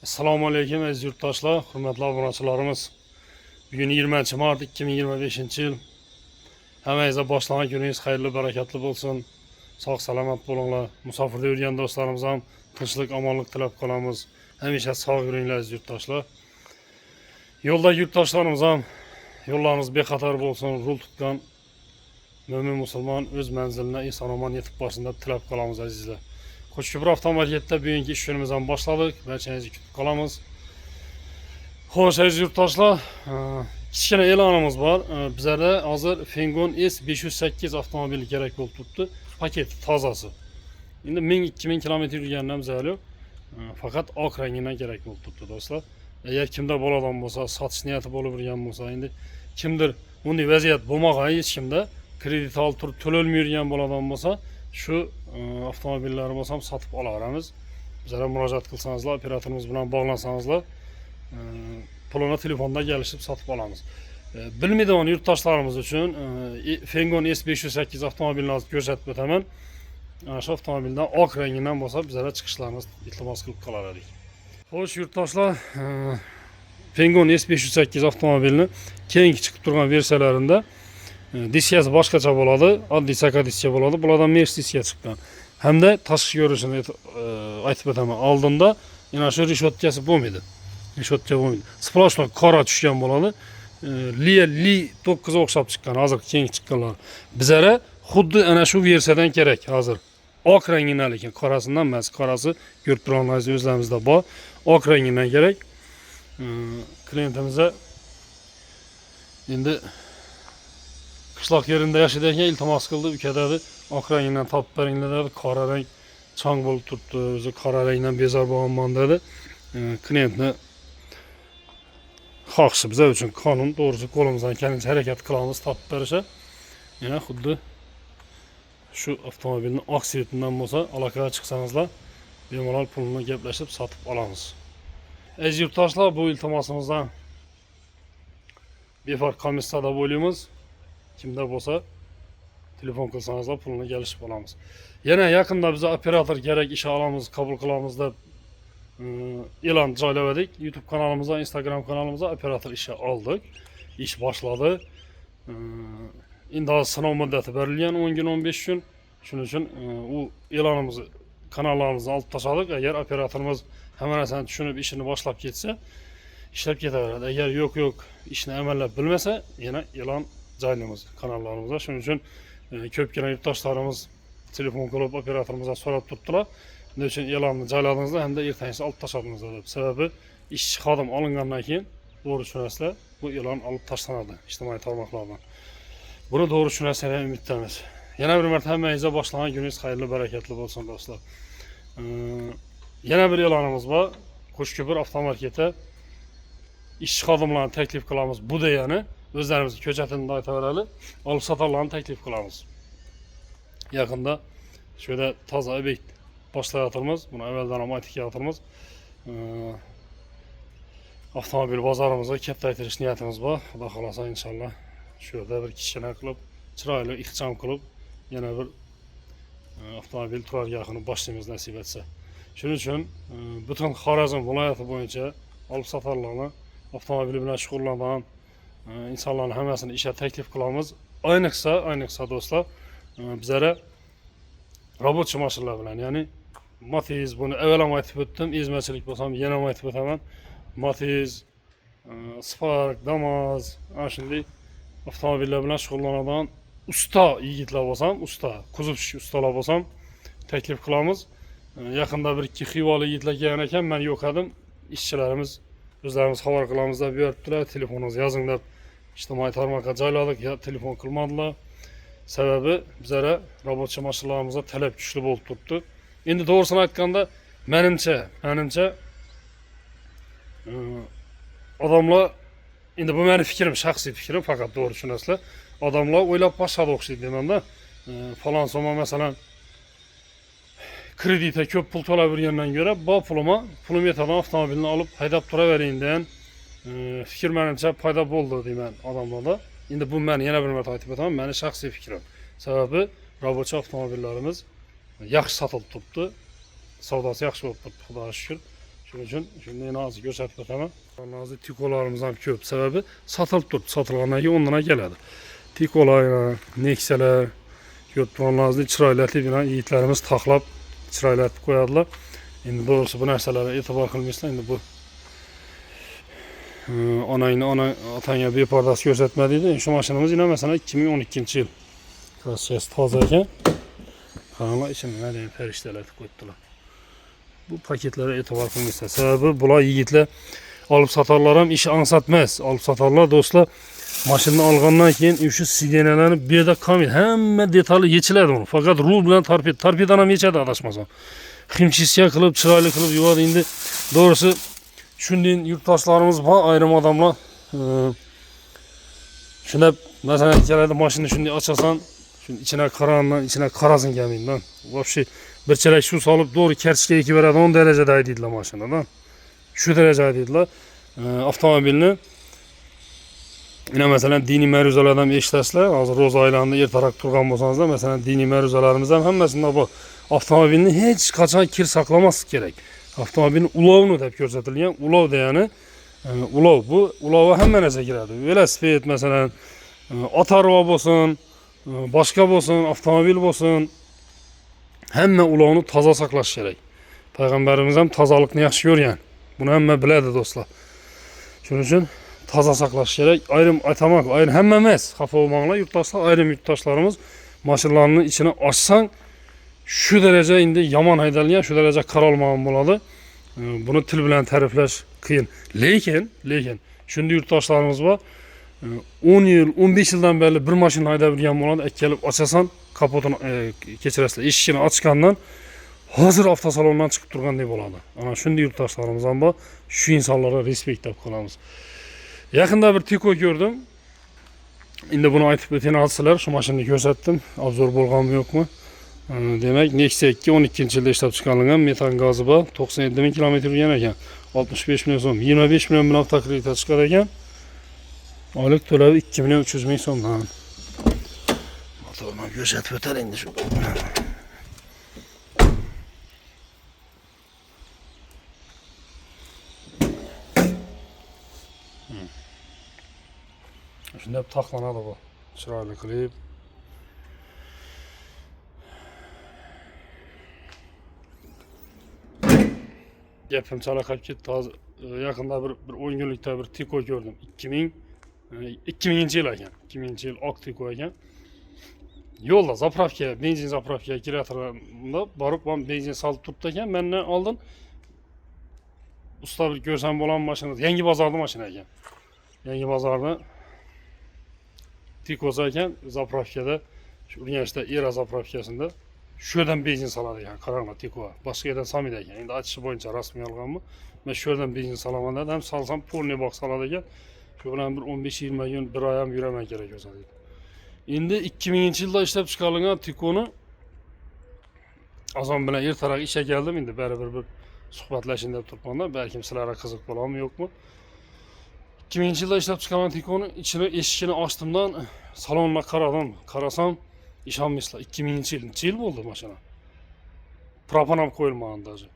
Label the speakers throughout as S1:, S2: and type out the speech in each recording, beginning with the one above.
S1: Assalomu alaykum aziz yurtdoshlar, hurmatli obunachilarimiz. Bugun 20 mart 2025-yil. Hammangizga boshlagan kuningiz xayrli, barakatli bo'lsin. Sog' salomat bo'linglar. Musofirda yurgan do'stlarimiz ham tinchlik, omonlik tilab qolamiz. Hamisha sog' yuringlar aziz yurtdoshlar. Yo'ldagi yurtdoshlarimiz ham yo'llarimiz bexatar bo'lsin. Yo'l tutgan mo'min musulmon o'z manziline eson-omon yetib borsin deb tilab qolamiz azizlar. Qo'shko'pir avtomarketda bugungi ish kunimizni ham boshladik. Barchangizni kutib qolamiz. Xo'sh aziz yurtdoshlar, kichkina e'lonimiz bor. Bizlarda hozir Fengon S508 avtomobili kerak bo'lib turibdi. Paketi tozasi. Endi 1000-2000 kilometr yurgandan bizlar yo'q. Faqat oq rangidan kerak bo'lib turibdi do'stlar. Agar kimda bo'ladigan bo'lsa, sotish niyati bo'lib yurgan bo'lsa, endi kimdir bunday vaziyat bo'lmagan, hech kimda kredit olib turib to'lolmay yurgan bo'ladigan bo'lsa, shu avtomobillarni bo'lsam sotib olaveramiz. Bizlarga murojaat qilsangizlar, operatorimiz bilan bog'lansangizlar, pulini telefonda kelishib sotib olamiz. Bilmaydigan yurtdoshlarimiz uchun Fengon S508 avtomobilini ko'rsatib o'taman. Shu avtomobildan oq rangidan bo'lsa, bizlarga chiqishlarimiz iltimos qilib qolar edik. Xo'sh yurtdoshlar, Fengon S508 avtomobilni keyingi chiqib turgan versiyalarida diskasi boshqacha bo'ladi, oddiy saka diska bo'ladi. Bulardan Mercedes diska chiqqan. Hamda tashqi ko'rinishini aytib o'taman. Oldinda yana shu reshotkasi bo'lmaydi. Reshotka bo'lmaydi. Splashlar qora tushgan bo'ladi. Li 9 ga o'xshab chiqqan, hozir keyingi chiqqanlar. Bizlara xuddi ana shu versiyadan kerak hozir. Oq rangidan, lekin qorasidan emas. Qorasi ko'rib turganingiz o'zlarimizda bor. Oq rangidan kerak. Klientimizga endi qishloq yerida yashaydigan iltimos qildi, ukadadi oq rangidan topib beringlar dedi. Qora rang chang bo'lib turibdi, o'zi qora rangdan bezor bo'lganman dedi. Klientni xohishi bizlar uchun qonun, to'g'risi qo'limizdan kelgancha harakat qilamiz topib berishga. Yana xuddi shu avtomobilni oq svetidan bo'lsa, aloqaga chiqsangizlar, bemalol pulni gaplashib sotib olamiz. Aziz yurtdoshlar, bu iltimosimizdan befarq komissiyada bo'lamiz. Kimda bo'lsa telefon qilsangizlar pulni kelishib olamiz. Yana yaqinda biz operator kerak, ish olamiz, qabul qilamiz deb e'lon joyladik. YouTube kanalimizda, Instagram kanalimizda operator ishi oldik. Ish boshladi. Endi sinov muddati berilgan 10 kun, 15 kun. Shuning uchun u e'lonimizni kanallarimizga olib tashladik. Agar operatorimiz hamma narsani tushunib ishini boshlab ketsa, ishlab ketaveradi. Agar yo'q, ishni amallab bilmasa, yana e'lon joylaymiz kanallarimizda. Shuning uchun ko'pgina yurtdoshlarimiz telefon qilib operatorimizdan so'rab turibdilar. Nima uchun e'lonni joyladingizlar hamda ertangi olib tashladingizlar deb. Sababi ishchi xodim olingandan keyin to'g'ri tushunasizlar, bu e'lon olib tashlanadi ijtimoiy tarmoqlardan. Buni to'g'ri tushunasizlar umiddamiz. Yana bir marta hammangizga boshlagan kuningiz xayrli, barakatli bo'lsin do'stlar. Yana bir e'lonimiz bor. Qo'shko'pir avtomarketda ishchi xodimlarni taklif qilamiz. Bu degani o'zlarimiz ko'chatini aytaveradi, olib sotarlarni taklif qilamiz. Yaqinda shu yerda toza obyekt boshlayotirmiz. Buni avvaldan ham aytib kelayotirmiz. Avtomobil bozorimizga kattaytirish niyatimiz bor. Xudo xolasa inshaalloh shu yerda bir kichkina qilib, chiroyli ixcham qilib, yana bir avtomobil turargohini boshlaymiz nasib etsa. Shuning uchun butun Xorazm viloyati bo'yicha olib sotarlarni avtomobil bilan shug'ullangan insonlarning hammasini ishga taklif qilamiz. Ayniqsa do'stlar, bizlara robotchi mashinalar bilan, ya'ni Matiz, buni avval ham aytib o'tdim, ezmachilik bo'lsam yana ham aytib o'taman. Matiz, Spark, Damas, ana shunday avtomobillar bilan shug'ullanadigan usta yigitlar bo'lsam, kuzovchi ustalar bo'lsam taklif qilamiz. Yaqinda bir ikki xivoli yigitlar kelgan ekan, men yo'q edim. Ishchilarimiz o'zlarimiz xabar qilamiz deb buyuribdilar, telefoningizni yozing deb ijtimoiy tarmoqqa joyladik, telefon qilmadilar. Sababi bizlara robotchi mashinalarimizga talab kuchli bo'lib turibdi. Endi to'g'risini aytganda, menimcha odamlar, endi bu meni fikrim, shaxsiy fikrim, faqat to'g'ri tushunasizlar. Odamlar o'ylab boshqaga o'xshaydi demanda, falon soma masalan kreditga ko'p pul to'lab yurgandan ko'ra, bu pulim yetadigan avtomobilni olib haydab turavering degan fikr menimcha paydo bo'ldi deyman odamlarda. Endi bu men yana bir marta aytib o'taman, meni shaxsiy fikrim. Sababi robotchi avtomobillarimiz yaxshi sotilib turibdi. Savdosi yaxshi bo'lib turibdi, xudoga shukr. Şunun için şimdi nazı gösterip bakalım. Nazı tikolarımız ham köp. Sebebi satılıp durdu. Satılgandan keyin ondan geladi. Tikolar, Nexalar köp nazı chiroylatib yigitlarimiz taxlab chiroylatib qo'yadilar. Endi doğrusu bu narsalarga e'tibor qilmaysizlar. Endi bu ona otanga bepardoz ko'rsatmadinglar. Shu mashinamiz yana masalan 2012-yil. Krossiyasi toza ekan. Qaranglar, ichini nima degan farishtalar qo'yibdilar. Bu paketlere e'tibor qilmaysizlar. Sababi bular yigitlar olib sotarlar ham ishi ansatmas. Olib sotarlar do'stlar. Mashinani olgandan keyin o'sha sidenalarni bu yerda qolmaydi. Hamma detali yechiladi uni. Faqat rul bilan torpedadan ham yechadi adashmasam. Ximchiska qilib, chiroyli qilib yuvadi. Endi doğrusu shunday yurtdoshlarimiz bor, ayrim odamlar shunda masalan keladi mashinani shunday ochasan, shuni ichine qarandan, ichine qarasın gelmeyin. Вообще bir chelak suv solib doğru kerchga ekib beradi, 10 derecede deydilar mashinadan. Shu darajada deydilar. Avtomobilni yine mesela dini ma'ruzalardan eshitasizlar. Hozir ro'za oylarida ertaroq turgan bo'lsangizlar, masalan dini ma'ruzalarimiz ham hammasida bu avtomobilni hech qachon kir saqlamaslik kerak. Avtomobilni ulovni deb ko'rsatilgan. Ulov degani ulov, bu ulovga hamma narsa kiradi. Velosiped masalan, ot araba bo'lsin, boshqa bo'lsin, avtomobil bo'lsin, hamma ulovni toza saqlash kerak. Payg'ambarimiz ham tozalikni yaxshi ko'rgan. Buni hamma biladi do'stlar. Shuning uchun toza saqlash kerak. Ayrim aytaman, ayrim hamma emas. Xafa bo'lmanglar yurtdoshlar, ayrim yurtdoshlarimiz mashinalarni ichini ochsang shu daraja endi yomon haydalgan, shu daraja qarolmagan bo'ladi. Buni til bilan ta'riflash qiyin. Lekin shunday yurtdoshlarimiz bor. 10 yil, 15 yildan beri bir mashina haydab yurgan bo'ladi. Kelib ochasan, kapotini kechirasizlar. Eshigini ochgandan hozir avtosalondan chiqib turgandek bo'ladi. Ana shunday yurtdoshlarimiz ham bor. Shu insonlarga respekt deb qolamiz. Yaqinda bir Tiko gördüm. Endi buni aytib o'tayapsizlar. Shu mashinani ko'rsatdim. Obzor bo'lganmi yo'qmi? Demak, Nexia 2 12-yilda ishlab chiqarilgan, metan gazi bor. 97 ming kilometr yurgan ekan. 65 million so'm, 25 million bilan avtokreditga chiqar ekan. Oylik to'lovi 2 million 300 ming so'mdan. Motorni ko'rsatib o'tar endi shu. Shunda taxlanadi bu. Chiroyli qilib. Gapim chalaqab ketdi. Hozir yaqinda bir 10 kunlikda bir Tiko gördüm. 2000-yil ekan. 2000-yil oq Tiko ekan. Yo'lda zapravka, benzin zapravka kiratirganda borib benzin solib turibdi ekan. Mendan oldin usta bir ko'rsam bo'lan mashina, Yangi bozorda mashina ekan. Yangi bozorda Tiko'si ekan, zapravkada, shu Urganchda Era zapravkasida shu yerdan benzin soladi ekan. Qaranglar Tiko. Boshqa yerdan solmaydi ekan. Endi aytishi bo'yicha rasmiy olganmi? Men shu yerdan benzin solaman dedi. Ham solsam polniy boq soladi ekan. Shu bilan bir 15-20 kun, bir oy ham yuraman kerak bo'lsa dedi. Endi 2000-yilda ishlab chiqarilgan Tiko'ni azon bilan ertaroq ishga keldim. Endi baribir bir suhbatlashing deb turibman-da. Balkim sizlarga qiziq bo'ladimi, yo'qmi? 2000-yilda ishlab chiqarilgan Tiko'ni eshigini ochtimdan salonga qaradim. Qarasam, ishonmaysizlar, 2000-yil bo'ldi mashina. Propan ham qo'yilmagan даже.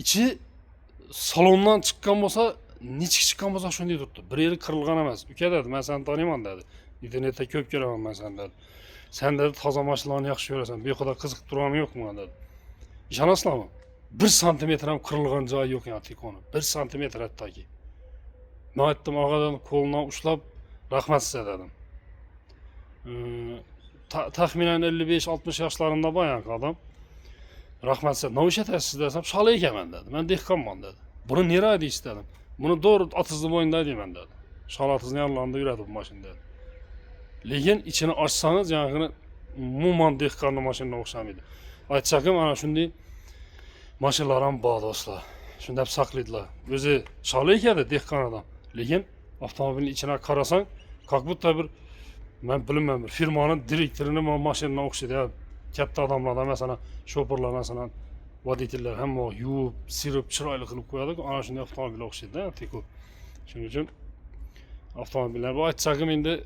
S1: İçi salondan chiqqan bo'lsa, nechik chiqqan bo'lsa shunday turibdi. Bir yeri qirilgan emas. Uka dedi, men seni taniyman dedi. İnternetda ko'p ko'raman men seni dedi. Sen dedi toza mashinalarni yaxshi ko'rasan. Behuda qiziqib turganim yo'qmi dedi. Ishonasizlarmi? 1 santimetr ham qirilgan joyi yo'q yani Tiko'ni. 1 santimetr hattoki. Men aytdim, og'adan qo'lidan ushlab, rahmat size dedim. Taxminan 55-60 yoshlarında bayan adam. Rahmat size, ne iş etəsiz desem, şalı ekemen dedi. Ben dehqanman dedi. Bunu nereye istedim? Bunu doğru atızlı boyunda edeyim dedi. Şal atızın yanlarında yürüdü bu maşin dedi. Lekin içini açsanız yani muman dehqanlı maşinine oxşamaydı. Aytacağım ana şimdi maşinlaram bağ dostlar. Şimdi hep saklıydılar. Özü şalı ekedi dehqan adam. Lekin avtomobilin içine karasan, как будто bir ben bilmem bir firmanın direktörünü maşinine oxşaydı ya. Katta adamlardan mesela şoförler mesela vaditiller hem o yuvub, sirip, chiroyli qilib qo'yadi. Ana shunday avtomobil o'xshaydi, Tiko. Shuning uchun avtomobillar bu aytchagim endi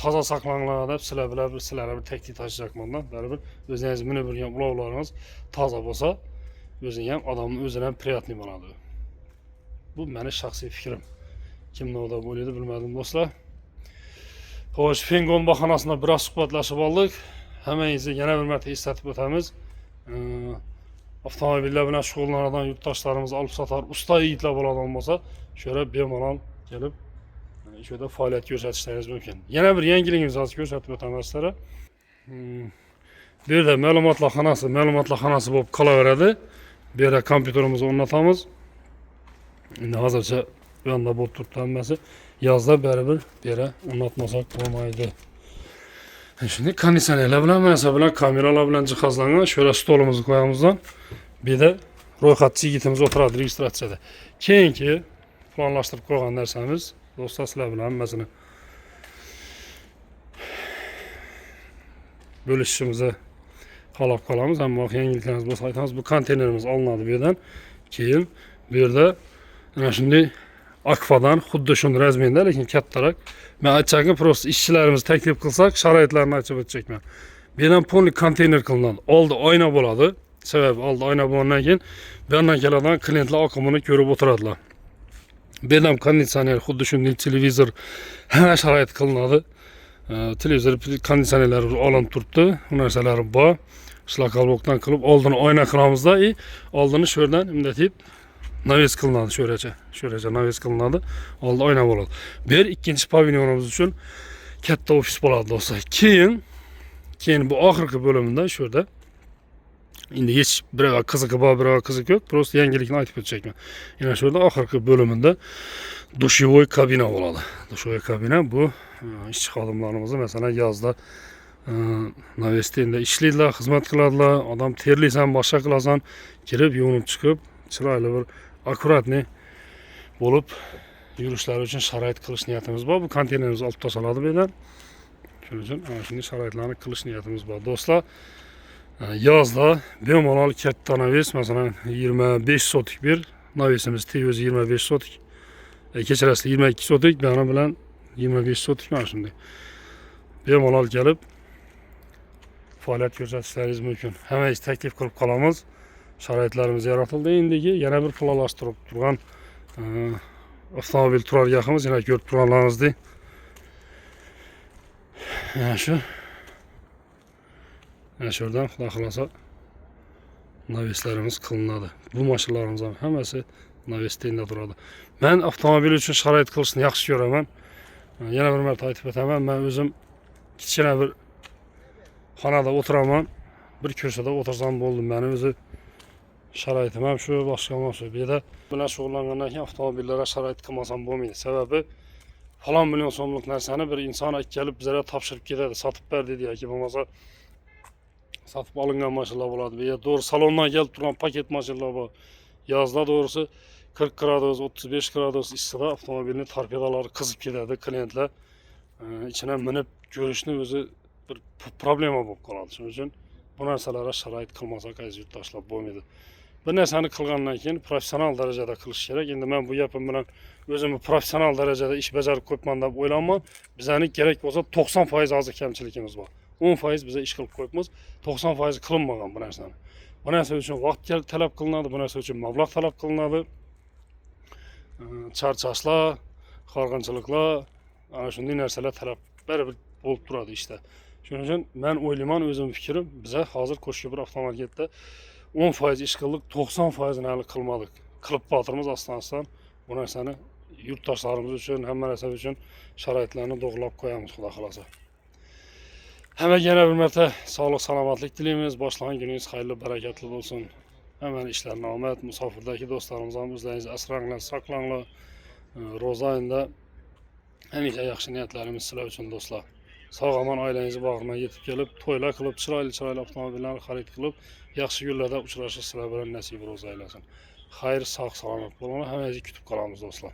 S1: toza saqlanglar deb sizlarga bir taklif tashlayapman-da. Baribir o'zingiz minib yurgan ulovlaringiz toza bo'lsa, özün ham adamın özüne ham приятный bo'ladi. Bu meni shaxsiy fikrim. Kim nima bo'laydi bilmadim do'stlar. Xo'sh, Fengon bahonasida biroz suhbatlashib oldik. Hammangizni yana bir marta eslatib o'tamiz. Avtomobillar bilan shug'ullanadigan yurtdoshlarimiz olib sotar usta yigitlar bo'ladigan bo'lsa, shöyle bemalol kelib shu yerda faoliyat ko'rsatishlaringiz mumkin. Yana bir yangiligimizni hozir ko'rsatib o'taman sizlarga. Bu yerda ma'lumotlar xonasi bo'lib qolaveradi. Bu yerda kompyuterimizni o'rnatamiz. Endi hozircha bu yoqda bo'lib turibdi hammasi. Yozda baribir bu yerga o'rnatmasak bo'lmaydi. Şimdi konditsionerlar bilan, bilan kameralar bilan jihozlangan şöyle stolimizni qo'yamizdan. Bir de ro'yxatchi yigitimiz o'tiradi registratsiyada. Keyingi planlashtirib qo'ygan narsamiz do'stlar sizlar bilan hammasini bo'lishimizni xohlab qolamiz. Ammo yangiliklarimiz bo'lsa aytamiz. Bu konteynerimiz olinadi bu yerdan. Keyin bu yerda ana shunday akfadan xuddi shuni razmerda, lekin kattaroq. Men aytchakim prosta ishchilarimiz taklif qilsak, sharoitlarni aytib o'tchakman. Bu yerdan polni konteyner qilinadi. Oldi oyna bo'ladi. Sababi oldi oyna bo'lgandan keyin bu yerdan keladigan klientlar oqimini ko'rib o'tiradilar. Bu yerdan konditsioner, xuddi shunday televizor hamma sharoit qilinadi. Televizor konditsionerlar olinib turibdi. Bu narsalar bor. Shlakal blokdan qilib oldini oyna qilamizda, oldini shu yerdan bunday deb naves qilinadi, sho'racha naves qilinadi. Oldi oyna bo'ladi. Bu yer ikkinchi pavilyonimiz uchun katta ofis bo'ladi do'stlar. Keyin bu oxirgi bo'limda shu yerda endi hech bir qiziqi bor, bir qiziq yo'q. Prosta yangilikni aytib o'tchakman. Yana shu yerda oxirgi bo'limda dushovoy kabina bo'ladi. Dushovoy kabina bu ishchi xodimlarimiz masalan yozda navesda endi ishlaydilar, xizmat qiladilar. Odam terlaysan, boshqa qilasan, kirib yuvinib chiqib, chiroyli bir akkuratniy bo'lib yurishlari uchun sharoit qilish niyatimiz bor. Bu konteynerimiz olib tashladi bu yerdan. Shuning uchun ana shunday sharoitlarni qilish niyatimiz bor. Do'stlar, yozda bemalol katta naves, masalan 25 sotik bir navesimiz o'zi 25 sotik. Kechirasiz 22 sotik, bana bilan 25 sotik mana shunday. Bemalol kelib faoliyat ko'rsatishlaringiz mumkin. Hammangiz taklif qilib qolamiz. Sharoitlarimiz yaratildi. Endigi yana bir planlashtirib turgan avtomobil turargohimiz, yana ko'rib turganlaringizdek. Mana shu. Mana shu yerdan xudo xolasa naveslarimiz qilinadi. Bu mashinalarimiz ham hammasi navesda turadi. Men avtomobil uchun sharoit qilishni yaxshi ko'raman. Yana bir marta aytib o'taman, men o'zim kichkina bir xonada o'tiraman. Bir ko'rsada o'tirsam bo'ldi. Meni o'zi sharoitim ham shu, boshqa ham shu. Bu yerda bilan shug'ullangandan keyin avtomobillarga sharoit qilmasam bo'lmaydi. Sababi falon million so'mlik narsani bir inson kelib bizlarga topshirib ketadi, sotib ber dedi yoki bo'lmasa sotib olingan mashinalar bo'ladi. Bu yerda to'g'ri salondan kelib turgan paket mashinalar bor. Yozda to'g'risi 40 gradus, 35 gradus issiqda avtomobilning torpedalari qizib ketadi. Klientlar ichine minib ko'rishni o'zi bir problema bo'lib qoladi. Shuning uchun bu narsalarga sharoit qilmasak aziz yurtdoshlar bo'lmaydi. Bir narsani qilgandan keyin professional darajada qilish kerak. Endi men bu gapim bilan o'zimni professional darajada ish bajarib qo'yibman deb o'ylayman. Bizani kerak bo'lsa 90% hozir kamchiligimiz bor. 10% biza ish qilib qo'yibmiz. 90% qilinmagan bu narsani. Bu narsa uchun vaqt talab qilinadi, bu narsa uchun mablag' talab qilinadi. Charchashlar, qorg'inchiliklar, ana shunday narsalar talab baribir bo'lib turadi ishda. Shuning uchun men o'ylayman, o'zim fikrim, biza hozir Qo'shko'pir avtomarketda 10% ish qildik, 90% hali qilmadik. Qilib botirmiz astan-astan. Bu narsani yurtdoshlarimiz uchun, hamma narsa uchun sharoitlarni to'g'rilab qo'yamiz, xudo xolasa. Hammaga yana bir marta sog'lik, salomatlik tilaymiz. Boshlagan kuningiz xayrli, barakatli bo'lsin. Hamma ishlarga omad. Musofirdagi do'stlarimiz ham o'zlaringizni asranglar, saqlanglar. Ro'za oyida hamisha yaxshi niyatlarimiz sizlar uchun do'stlar. Sog'-omon oilangizni bag'riga yetib kelib, to'ylar qilib, chiroyli avtomobillarni xarid qilib, yaxshi yo'llarda uchrashish sizlar bilan nasib ro'za aylasin. Xayr, sog' salomat bo'linglar. Hammangizni kutib qolamiz do'stlar.